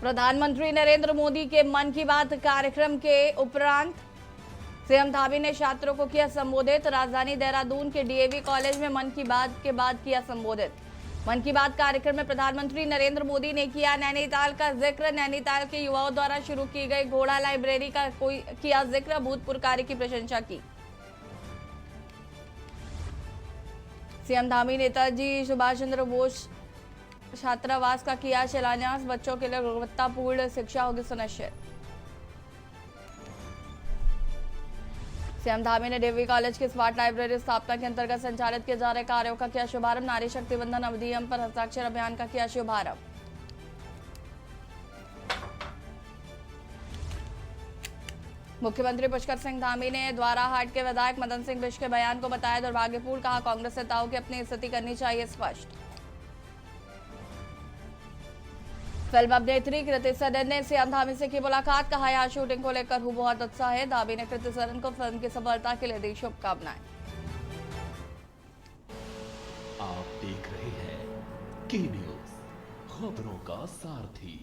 प्रधानमंत्री नरेंद्र मोदी के मन की बात कार्यक्रम के उपरांत सीएम धामी ने छात्रों को किया संबोधित। राजधानी देहरादून के डीएवी कॉलेज में मन की बात के बाद किया संबोधित। मन की बात कार्यक्रम में प्रधानमंत्री नरेंद्र मोदी ने किया नैनीताल का जिक्र। नैनीताल के युवाओं द्वारा शुरू की गई घोड़ा लाइब्रेरी का किया जिक्र। अभूतपूर्व कार्य की प्रशंसा की। सीएम धामी नेताजी सुभाष चंद्र बोस छात्रावास का किया शिलान्यास। बच्चों के लिए गुणवत्तापूर्ण शिक्षा होगी सुनिश्चित। सीएम धामी ने डीएवी कॉलेज की स्मार्ट लाइब्रेरी स्थापना के अंतर्गत संचालित किए जा रहे कार्यों का किया शुभारंभ। नारी शक्ति बंधन अधिनियम पर हस्ताक्षर अभियान का किया शुभारंभ। मुख्यमंत्री पुष्कर सिंह धामी ने द्वाराहाट के विधायक मदन सिंह बिष्ट के बयान को बताया दुर्भाग्यपूर्ण। कहा कांग्रेस नेताओं की अपनी स्थिति करनी चाहिए स्पष्ट। फिल्म अभिनेत्री कृति सनन ने सीएम धामी से की मुलाकात। कहा यहाँ शूटिंग को लेकर हूँ बहुत उत्साह है। धामी ने कृति सनन को फिल्म की सफलता के लिए दी शुभकामनाएं। आप देख रहे हैं के न्यूज, खबरों का सारथी।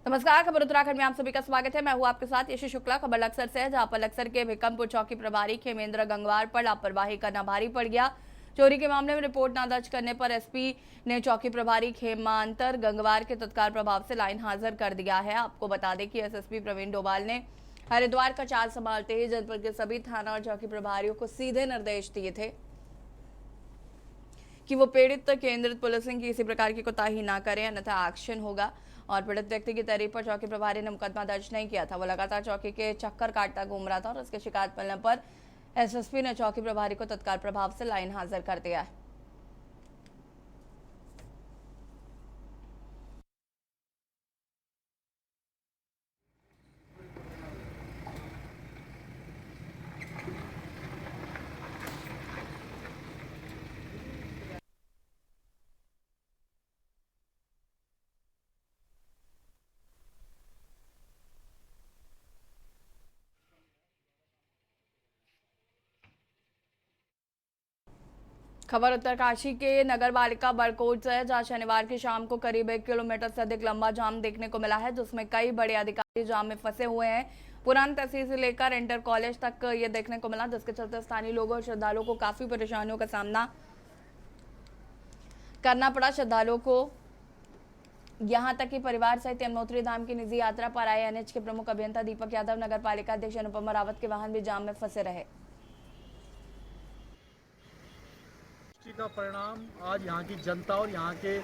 नमस्कार, खबर उत्तराखंड में आप सभी का स्वागत है। मैं हूं आपके साथ यशी शुक्ला। खबर लक्सर से है, जहां पर लक्सर के भिकमपुर चौकी प्रभारी खेमेंद्र गंगवार पर लापरवाही करना भारी पड़ गया। चोरी के मामले में रिपोर्ट न दर्ज करने पर एसपी ने चौकी प्रभारी खेमांतर गंगवार के तत्काल प्रभाव से लाइन हाजिर कर दिया है। आपको बता दें कि एसएसपी प्रवीण डोभाल ने हरिद्वार का चार्ज संभालते ही जनपद के सभी थाना और चौकी प्रभारियों को सीधे निर्देश दिए थे कि वो पीड़ित केंद्रित पुलिसिंग की किसी प्रकार की कोताही ना करें, अन्यथा एक्शन होगा। और पीड़ित व्यक्ति की तारीफ पर चौकी प्रभारी ने मुकदमा दर्ज नहीं किया था। वो लगातार चौकी के चक्कर काटता घूम रहा था और उसकी शिकायत मिलने पर एसएसपी ने चौकी प्रभारी को तत्काल प्रभाव से लाइन हाजिर कर दिया है। खबर उत्तरकाशी के नगर पालिका बड़कोट से है, जहां शनिवार की शाम को करीब 1 किलोमीटर से अधिक लंबा जाम देखने को मिला है, जिसमें कई बड़े अधिकारी जाम में फंसे हुए हैं। पुरानी तहसील से लेकर इंटर कॉलेज तक ये देखने को मिला, जिसके चलते स्थानीय लोगों और श्रद्धालुओं को काफी परेशानियों का सामना करना पड़ा। श्रद्धालुओं को यहां तक कि परिवार सहित यमुनोत्री धाम की निजी यात्रा पर आए एनएच के प्रमुख अभियंता दीपक यादव, नगर पालिका अध्यक्ष अनुपमा रावत के वाहन भी जाम में फंसे रहे। का परिणाम आज यहाँ की जनता और यहाँ के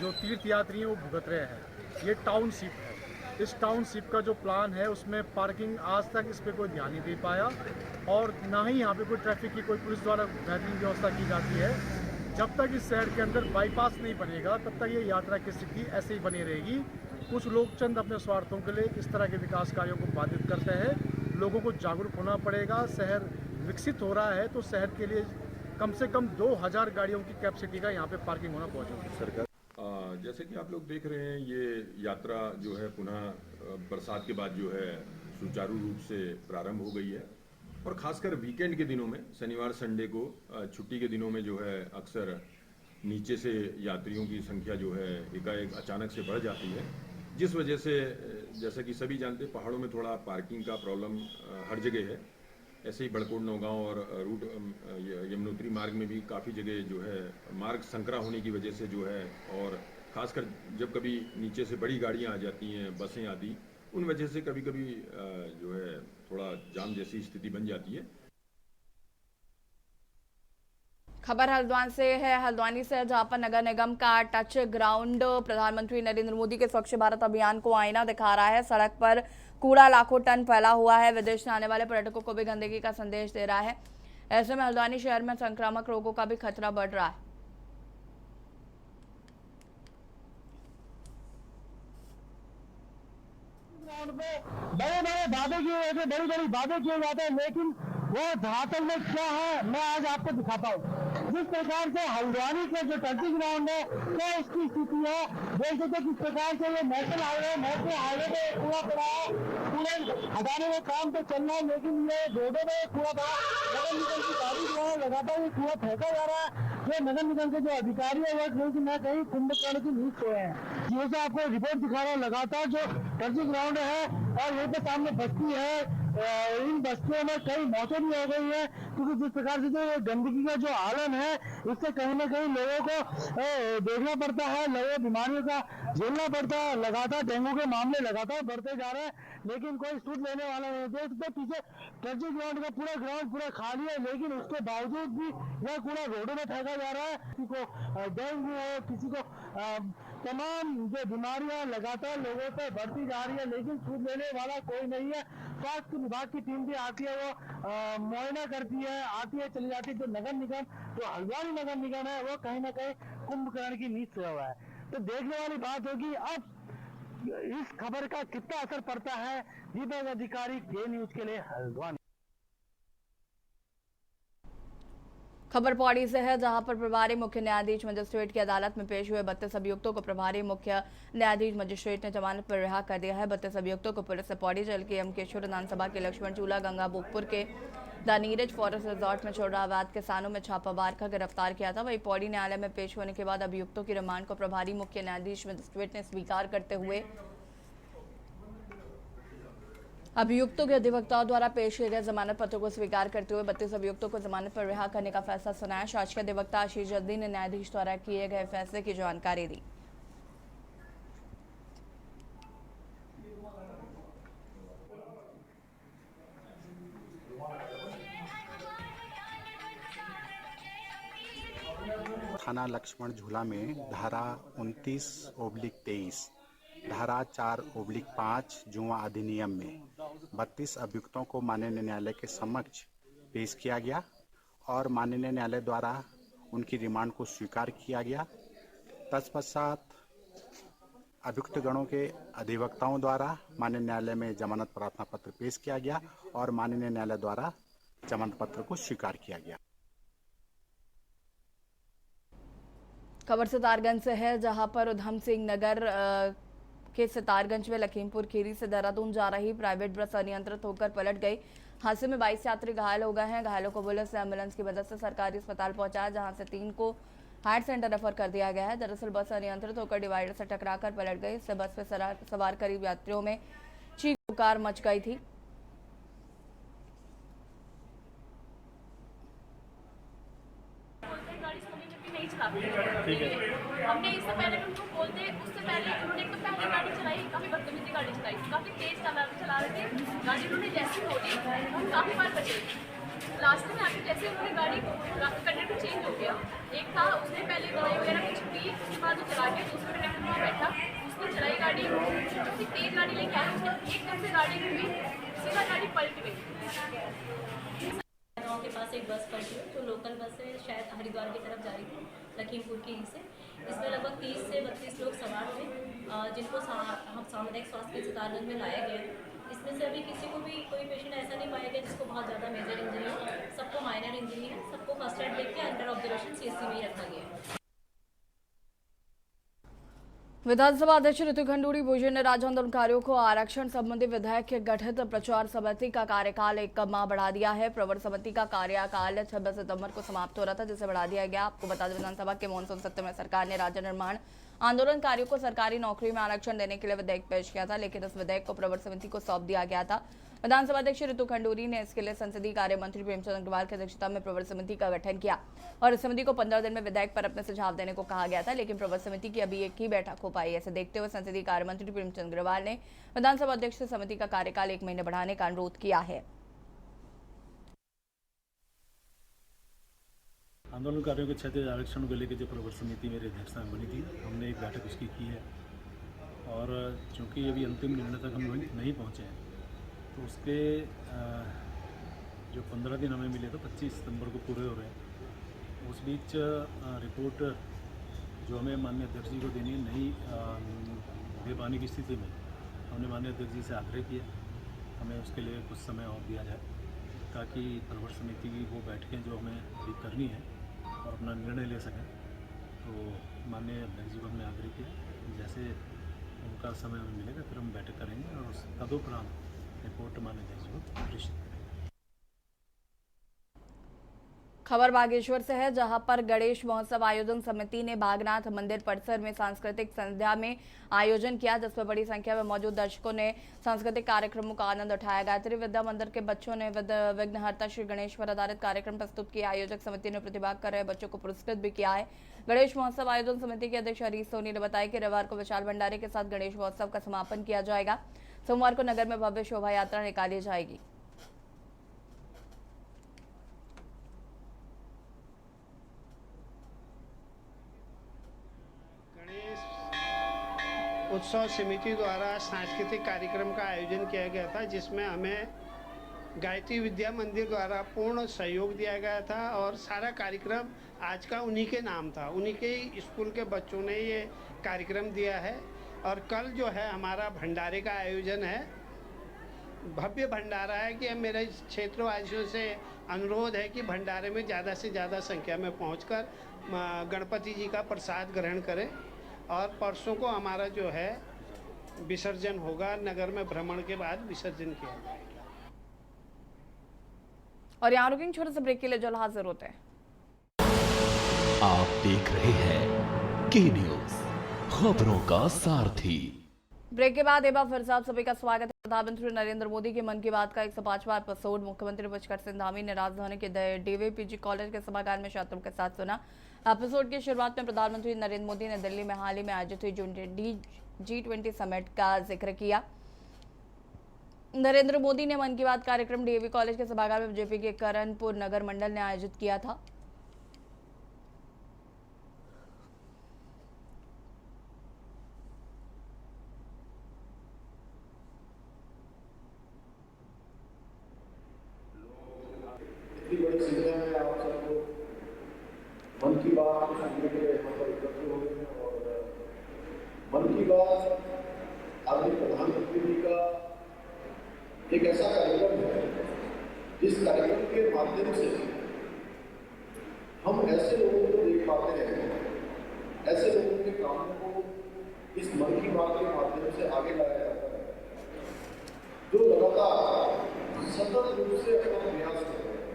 जो तीर्थ यात्री हैं वो भुगत रहे हैं। ये टाउनशिप है। इस टाउनशिप का जो प्लान है उसमें पार्किंग आज तक इस पर कोई ध्यान नहीं दे पाया और ना ही यहाँ पे कोई ट्रैफिक की कोई पुलिस द्वारा बेहतरीन व्यवस्था की जाती है। जब तक इस शहर के अंदर बाईपास नहीं बनेगा तब तक ये यात्रा की स्थिति ऐसे ही बनी रहेगी। कुछ लोग चंद अपने स्वार्थों के लिए इस तरह के विकास कार्यों को बाधित करते हैं। लोगों को जागरूक होना पड़ेगा। शहर विकसित हो रहा है तो शहर के लिए कम से कम 2000 गाड़ियों की कैपेसिटी का यहाँ पे पार्किंग होना बहुत जरूरी है। सरकार जैसे कि आप लोग देख रहे हैं, ये यात्रा जो है पुनः बरसात के बाद जो है सुचारू रूप से प्रारंभ हो गई है और खासकर वीकेंड के दिनों में, शनिवार संडे को छुट्टी के दिनों में जो है अक्सर नीचे से यात्रियों की संख्या जो है एकाएक अचानक से बढ़ जाती है, जिस वजह से जैसा कि सभी जानते हैं पहाड़ों में थोड़ा पार्किंग का प्रॉब्लम हर जगह है। ऐसे ही बड़कोट नौगांव और रूट यमुनोत्री मार्ग में भी काफ़ी जगह जो है मार्ग संकरा होने की वजह से जो है, और खासकर जब कभी नीचे से बड़ी गाड़ियां आ जाती हैं, बसें आदि, उन वजह से कभी कभी जो है थोड़ा जाम जैसी स्थिति बन जाती है। खबर हल्द्वानी से है, हल्द्वानी से, जहां पर नगर निगम का टच ग्राउंड प्रधानमंत्री नरेंद्र मोदी के स्वच्छ भारत अभियान को आईना दिखा रहा है। सड़क पर कूड़ा लाखों टन फैला हुआ है, विदेश से आने वाले पर्यटकों को भी गंदगी का संदेश दे रहा है। ऐसे में हल्द्वानी शहर में संक्रामक रोगों का भी खतरा बढ़ रहा है। बड़े बड़े वादे किए जाते, बड़ी बड़ी वादे किए जाते हैं, लेकिन वो धरातल में क्या है मैं आज आपको दिखाता हूँ। जिस प्रकार से हल्द्वानी के जो टर्किंग ग्राउंड है क्या इसकी स्थिति है, देख सकते किस प्रकार से ये नेशनल हाईवे पे कूड़ा पड़ा है। कूड़े हटाने का काम तो चल रहा है, लेकिन ये रोडों में कूड़ा पड़ा, नगर निगम की गाड़ी जो है लगातार ये कूड़ा फेंका जा रहा है। जो नगर निगम के जो अधिकारी है वो कहीं ना कहीं कुंभकर्ण की नींद सोए हैं। जैसे आपको रिपोर्ट दिखा रहा हूँ, लगातार जो टर्जी ग्राउंड है और यहीं पे सामने बस्ती है, इन बस्तियों में कई मौतें भी हो गई है, क्योंकि जिस प्रकार से जो गंदगी का जो आलन है इससे कहीं ना कहीं लोगों को देखना पड़ता है, लोगों बीमारियों का झेलना पड़ता है। लगातार डेंगू के मामले लगातार बढ़ते जा रहे हैं, लेकिन कोई सूट लेने वाला नहीं। देख सकते पीछे टर्जी ग्राउंड का पूरा ग्राउंड पूरा खाली है, लेकिन उसके बावजूद भी यह कूड़ा रोडों में फेंका जा रहा है। किसी को डेंगू है, किसी को तमाम जो बीमारियां लगातार लोगों पर बढ़ती जा रही है, लेकिन सूट लेने वाला कोई नहीं है। स्वास्थ्य विभाग की टीम भी आती है, वो मुआयना करती है, आती है, चली जाती है। जो नगर निगम, जो हल्द्वानी नगर निगम है, वो कहीं ना कहीं कुंभकर्ण की नींद सोया हुआ है। तो देखने वाली बात होगी अब इस खबर का कितना असर पड़ता है। दीपक अधिकारी, के न्यूज के लिए हल्द्वानी। खबर पौड़ी से है, जहां पर प्रभारी मुख्य न्यायाधीश मजिस्ट्रेट की अदालत में पेश हुए 32 अभियुक्तों को प्रभारी मुख्य न्यायाधीश मजिस्ट्रेट ने जमानत पर रिहा कर दिया है। 32 अभियुक्तों को पुलिस ने पौड़ी जेल के एमकेश्वर विधानसभा के लक्ष्मण चूल्हा, गंगा बोकपुर के द नीरज फॉरेस्ट रिजॉर्ट में छोड़ रहा अवैध किसानों में छापा मार कर गिरफ्तार किया था। वहीं पौड़ी न्यायालय में पेश होने के बाद अभियुक्तों की रिमांड को प्रभारी मुख्य न्यायाधीश मजिस्ट्रेट ने स्वीकार करते हुए अभियुक्तों के अधिवक्ताओं द्वारा पेश किए गए जमानत पत्र को स्वीकार करते हुए 32 अभियुक्तों को जमानत पर रिहा करने का फैसला सुनाया। शासकीय अधिवक्ता आशीष जल्दी ने न्यायाधीश द्वारा किए गए फैसले की जानकारी दी। थाना लक्ष्मण झूला में धारा 29/23, धारा 4/5 जुआ अधिनियम में 32 अभियुक्तों को माननीय न्यायालय के समक्ष पेश किया गया और माननीय न्यायालय द्वारा उनकी रिमांड को स्वीकार किया गया। तत्पश्चात अभियुक्त गणों के अधिवक्ताओं द्वारा माननीय न्यायालय में जमानत प्रार्थना पत्र पेश किया गया और माननीय न्यायालय द्वारा जमानत पत्र को स्वीकार किया गया। खबर सितारगंज से है, जहां पर उधम सिंह नगर के सितारगंज में लखीमपुर खीरी से देहरादून जा रही प्राइवेट बस अनियंत्रित होकर पलट गई। हादसे में 22 यात्री घायल हो गए हैं। घायलों को पुलिस ने एम्बुलेंस की मदद से सरकारी अस्पताल पहुंचाया, जहां से 3 को हार्ट सेंटर रेफर कर दिया गया है। दरअसल बस अनियंत्रित होकर डिवाइडर से टकराकर पलट गई। इससे बस में सवार करीब यात्रियों में चीख पुकार मच गई थी। ठीक है, हमने इससे पहले उनको बोलते, उससे पहले उन्होंने तो पहले गाड़ी चलाई, काफी बदतमीजी गाड़ी चलाई, काफी तेज चला रहे थे गाड़ी। उन्होंने जैसे मोड़ी हम काफी बार बचे। लास्ट में आके जैसे उन्होंने गाड़ी कंडक्टर चेंज हो गया, एक था उसने पहले दवाई वगैरह कुछ पी, उसके बाद वो चला गया, दूसरे कंडक्टर वहाँ बैठा, उसने चलाई गाड़ी, काफी तेज गाड़ी लेके आया, उसने एकदम से गाड़ी घूमी, सीधा गाड़ी पलट गई। गाँव के पास एक बस पलटी जो लोकल बस है, शायद हरिद्वार की तरफ जा रही थी लखीमपुर की से। इसमें लगभग 30 से 32 लोग सवार थे, जिनको हम सामुदायिक स्वास्थ्य के सितारगंज में लाया गया। इसमें से अभी किसी को भी कोई पेशेंट ऐसा नहीं पाया गया जिसको बहुत ज़्यादा मेजर इंजरी हो, सबको माइनर इंजरी है। सबको फर्स्ट एड देके अंडर ऑब्जर्वेशन CSC में ही रखा गया है। विधानसभा अध्यक्ष ऋतु खंडूड़ी भूषण ने राज्य आंदोलनकारियों को आरक्षण संबंधी विधेयक के गठित प्रचार समिति का कार्यकाल 1 माह बढ़ा दिया है। प्रवर समिति का कार्यकाल 26 सितंबर को समाप्त हो रहा था, जिसे बढ़ा दिया गया। आपको बता दें, विधानसभा के मॉनसून सत्र में सरकार ने राज्य निर्माण आंदोलनकारियों को सरकारी नौकरी में आरक्षण देने के लिए विधेयक पेश किया था, लेकिन इस विधेयक को प्रवर समिति को सौंप दिया गया था। विधानसभा अध्यक्ष ऋतु खंडूड़ी ने इसके लिए संसदीय कार्य मंत्री प्रेमचंद अग्रवाल की अध्यक्षता में प्रवर समिति का गठन किया और इस समिति को 15 दिन में विधेयक पर अपने सुझाव देने को कहा गया था, लेकिन प्रवर समिति की अभी एक ही बैठक हो पाई। ऐसे देखते हुए संसदीय कार्य मंत्री प्रेमचंद अग्रवाल ने विधानसभा अध्यक्ष से समिति का कार्यकाल 1 महीने बढ़ाने का अनुरोध किया है। आंदोलनकारियों के क्षैतिज आरक्षण को लेकर जो प्रवर समिति मेरी अध्यक्षता में बनी थी, हमने एक बैठक उसकी की है और चूँकि अभी अंतिम निर्णय तक हम नहीं पहुँचे हैं, तो उसके जो 15 दिन हमें मिले तो 25 सितंबर को पूरे हो रहे हैं। उस बीच रिपोर्ट जो हमें माननीय अध्यक्ष जी को देनी नहीं दे पाने की स्थिति में हमने माननीय अध्यक्ष जी से आग्रह किया हमें उसके लिए कुछ समय और दिया जाए, ताकि प्रवर समिति की वो बैठकें जो हमें अभी करनी है और अपना निर्णय ले सकें। तो माननीय अध्यक्ष जी को हमने आग्रह किया, जैसे उनका समय हमें मिलेगा फिर हम बैठक करेंगे और उस तदुपरांत रिपोर्ट माननीय अध्यक्ष जी को प्रेषित करेंगे। खबर बागेश्वर से है, जहां पर गणेश महोत्सव आयोजन समिति ने बागनाथ मंदिर परिसर में सांस्कृतिक संध्या में आयोजन किया, जिसमें बड़ी संख्या में मौजूद दर्शकों ने सांस्कृतिक कार्यक्रमों का आनंद उठाया। गायत्री विद्या मंदिर के बच्चों ने विघ्नहर्ता श्री गणेश पर आधारित कार्यक्रम प्रस्तुत किया। आयोजक समिति ने प्रतिभाग कर रहे बच्चों को पुरस्कृत भी किया है। गणेश महोत्सव आयोजन समिति के अध्यक्ष हरीश सोनी ने बताया कि रविवार को विशाल भंडारे के साथ गणेश महोत्सव का समापन किया जाएगा। सोमवार को नगर में भव्य शोभा यात्रा निकाली जाएगी। उत्सव समिति द्वारा सांस्कृतिक कार्यक्रम का आयोजन किया गया था, जिसमें हमें गायत्री विद्या मंदिर द्वारा पूर्ण सहयोग दिया गया था और सारा कार्यक्रम आज का उन्हीं के नाम था। उन्हीं के स्कूल के बच्चों ने ये कार्यक्रम दिया है और कल जो है हमारा भंडारे का आयोजन है। भव्य भंडारा है कि मेरे क्षेत्रवासियों से अनुरोध है कि भंडारे में ज़्यादा से ज़्यादा संख्या में पहुंचकर गणपति जी का प्रसाद ग्रहण करें। और परसों को हमारा जो है विसर्जन होगा, नगर में भ्रमण के बाद विसर्जन किया जाएगा। और यहाँ रुकेंगे, छोटे से ब्रेक के लिए जल्द हाजिर होते हैं। आप देख रहे हैं के न्यूज, खबरों का सारथी। ब्रेक के बाद एक बार फिर से आप सभी का स्वागत है। प्रधानमंत्री नरेंद्र मोदी के मन की बात का 105वां एपिसोड मुख्यमंत्री पुष्कर सिंह धामी ने राजधानी के डीवीपीजी कॉलेज के सभागार में छात्रों के साथ सुना। एपिसोड की शुरुआत में प्रधानमंत्री नरेंद्र मोदी ने दिल्ली में हाल ही में आयोजित हुई G20 समिट का जिक्र किया। नरेंद्र मोदी ने मन की बात कार्यक्रम डीएवी कॉलेज के सभागार में बीजेपी के करणपुर नगर मंडल ने आयोजित किया था। मन की बात सुनने के लिए यहाँ पर एकत्र हो गए हैं और मन की बात आदरणीय प्रधानमंत्री जी का एक ऐसा कार्यक्रम है जिस कार्यक्रम के माध्यम से हम ऐसे लोगों को देख पाते हैं, ऐसे लोगों के कामों को इस मन की बात के माध्यम से आगे लाया जाता है, जो लगातार सतत रूप से अपना प्रयास कर रहे हैं।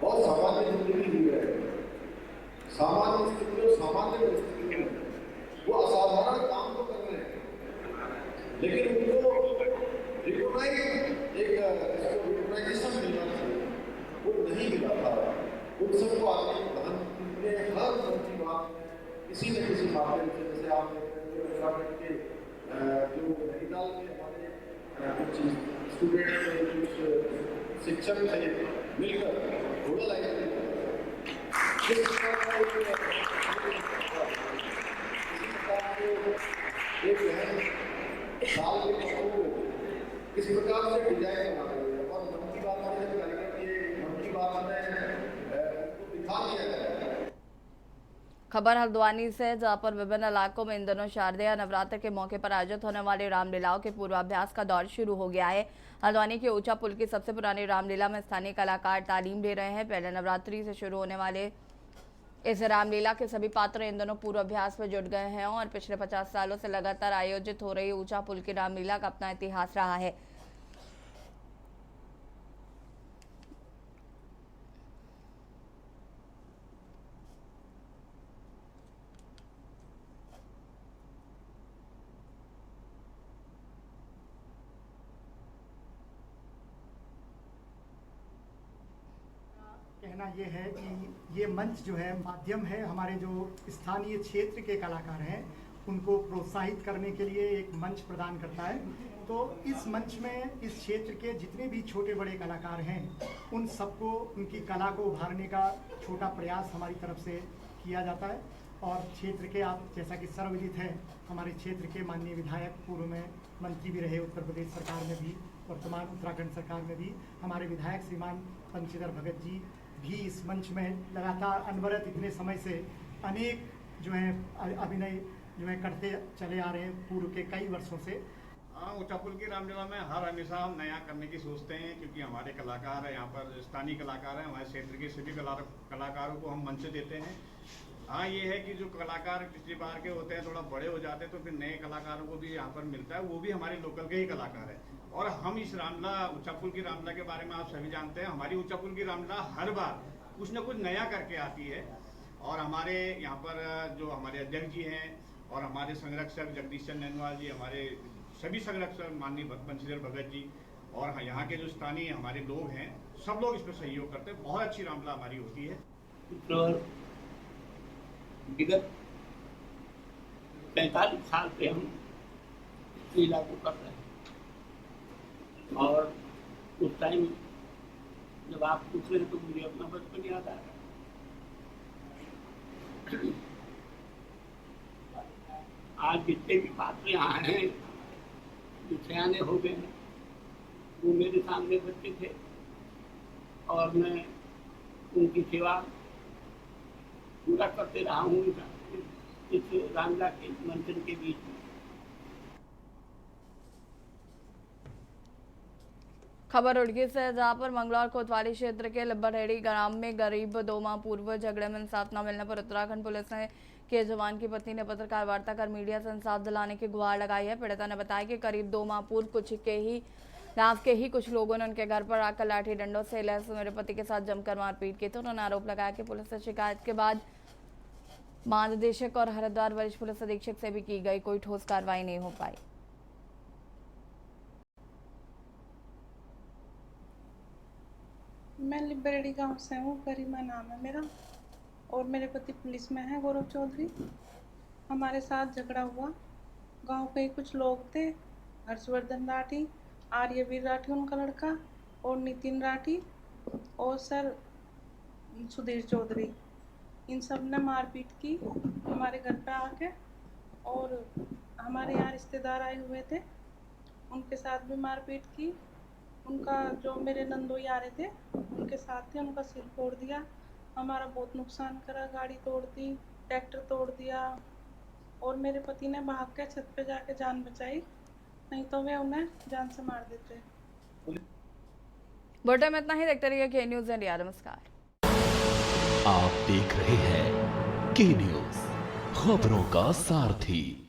बहुत सामान्य जिंदगी जी रहे हैं, सामान्य स्थिति और सामान्य परिस्थिति में वो असाधारण काम तो कर रहे हैं, लेकिन उनको रिकॉग्नाइजेशन मिलना चाहिए, वो नहीं मिला था। उन सबको आदरणीय प्रधानमंत्री ने हर मन की बात में किसी न किसी माध्यम से, जैसे आप देख रहे हैं उत्तराखंड के जो नैनीताल में हमारे कुछ स्टूडेंट्स थे, कुछ शिक्षक थे, मिलकर घोड़ा लाइन एक साल इस प्रकार से डिजाइन बना रही है और मन की बात में जब कार्यक्रम ये मन की बात में दिखा दिया गया है। खबर हल्द्वानी से, जहां पर विभिन्न इलाकों में इन दिनों शारदीय नवरात्र के मौके पर आयोजित होने वाले रामलीलाओं के पूर्वाभ्यास का दौर शुरू हो गया है। हल्द्वानी के ऊंचा पुल की सबसे पुरानी रामलीला में स्थानीय कलाकार तालीम ले रहे हैं। पहले नवरात्रि से शुरू होने वाले इस रामलीला के सभी पात्र इन दोनों पूर्वाभ्यास में जुट गए हैं और पिछले 50 सालों से लगातार आयोजित हो रही ऊंचा पुल की रामलीला का अपना इतिहास रहा है। कहना ये है कि ये मंच जो है माध्यम है, हमारे जो स्थानीय क्षेत्र के कलाकार हैं उनको प्रोत्साहित करने के लिए एक मंच प्रदान करता है। तो इस मंच में इस क्षेत्र के जितने भी छोटे बड़े कलाकार हैं उन सबको उनकी कला को उभारने का छोटा प्रयास हमारी तरफ से किया जाता है। और क्षेत्र के, आप जैसा कि सर्वविदित है, हमारे क्षेत्र के माननीय विधायक, पूर्व में मंत्री भी रहे उत्तर प्रदेश सरकार में भी, वर्तमान उत्तराखंड सरकार में भी, हमारे विधायक श्रीमान बंशीधर भगत जी भी इस मंच में लगातार अनवरत इतने समय से अनेक जो है अभिनय जो है करते चले आ रहे हैं पूर्व के कई वर्षों से। हाँ, ऊंचा पुल की रामलीला में हर हमेशा हम नया करने की सोचते हैं, क्योंकि हमारे कलाकार हैं, यहाँ पर स्थानीय कलाकार हैं, हमारे क्षेत्र के सभी कलाकारों को हम मंच देते हैं। हाँ, ये है कि जो कलाकार पिछली बार के होते हैं थोड़ा बड़े हो जाते हैं, तो फिर नए कलाकारों को भी यहाँ पर मिलता है, वो भी हमारे लोकल के ही कलाकार हैं। और हम इस रामलीला ऊंचा पुल की रामलीला के बारे में आप सभी जानते हैं, हमारी ऊंचा पुल की रामलीला हर बार कुछ न कुछ नया करके आती है। और हमारे यहाँ पर जो हमारे अध्यक्ष जी हैं और हमारे संरक्षक जगदीश चंद्र नैनवाल जी, हमारे सभी संरक्षक माननीय बंशीधर भगत जी और यहाँ के जो स्थानीय हमारे लोग हैं, सब लोग इसमें सहयोग करते हैं। बहुत अच्छी रामलीला हमारी होती है। विगत 45 साल से हम लीला को कर रहे हैं और उस टाइम जब आप पूछ रहे तो मुझे अपना बचपन याद आ रहा है। आज जितने भी पात्र यहाँ हैं जो सयाने हो गए हैं, वो मेरे सामने बच्चे थे और मैं उनकी सेवा पूरा करते रहा हूँ इस रामलीला के मंचन के बीच में। खबर उड़गी से, जहां पर मंगलौर कोतवाली क्षेत्र के लिब्बरहेड़ी ग्राम में करीब 2 माह पूर्व झगड़े में इंसाफ न मिलने पर उत्तराखंड पुलिस के जवान की पत्नी ने पत्रकार वार्ता कर मीडिया से इंसाफ दिलाने की गुहार लगाई है। पीड़िता ने बताया कि करीब 2 माह पूर्व गांव के ही कुछ लोगों ने उनके घर पर आकर लाठी डंडों से लैस मेरे पति के साथ जमकर मारपीट की थी। उन्होंने आरोप लगाया कि पुलिस से शिकायत के बाद महानिदेशक और हरिद्वार वरिष्ठ पुलिस अधीक्षक से भी की गई, कोई ठोस कार्रवाई नहीं हो पाई। मैं लिब्बरहेड़ी गांव से हूँ, गरिमा नाम है मेरा और मेरे पति पुलिस में है, गौरव चौधरी। हमारे साथ झगड़ा हुआ, गांव के कुछ लोग थे, हर्षवर्धन राठी, आर्यवीर राठी उनका लड़का और नितिन राठी और सर सुधीर चौधरी, इन सब ने मारपीट की हमारे घर पे आके। और हमारे यहाँ रिश्तेदार आए हुए थे, उनके साथ भी मारपीट की। उनका जो मेरे नंदोई आ रहे थे उनके साथ थे, उनका सिर फोड़ दिया, हमारा बहुत नुकसान करा, गाड़ी तोड़ दी, ट्रैक्टर तोड़ दिया। और मेरे पति ने भाग के छत पे जाके जान बचाई, नहीं तो वे उन्हें जान से मार देते। बुलेटिन में इतना ही। देखते रहिए के न्यूज़ इंडिया। नमस्कार। आप देख रहे हैं के न्यूज़, खबरों का सारथी।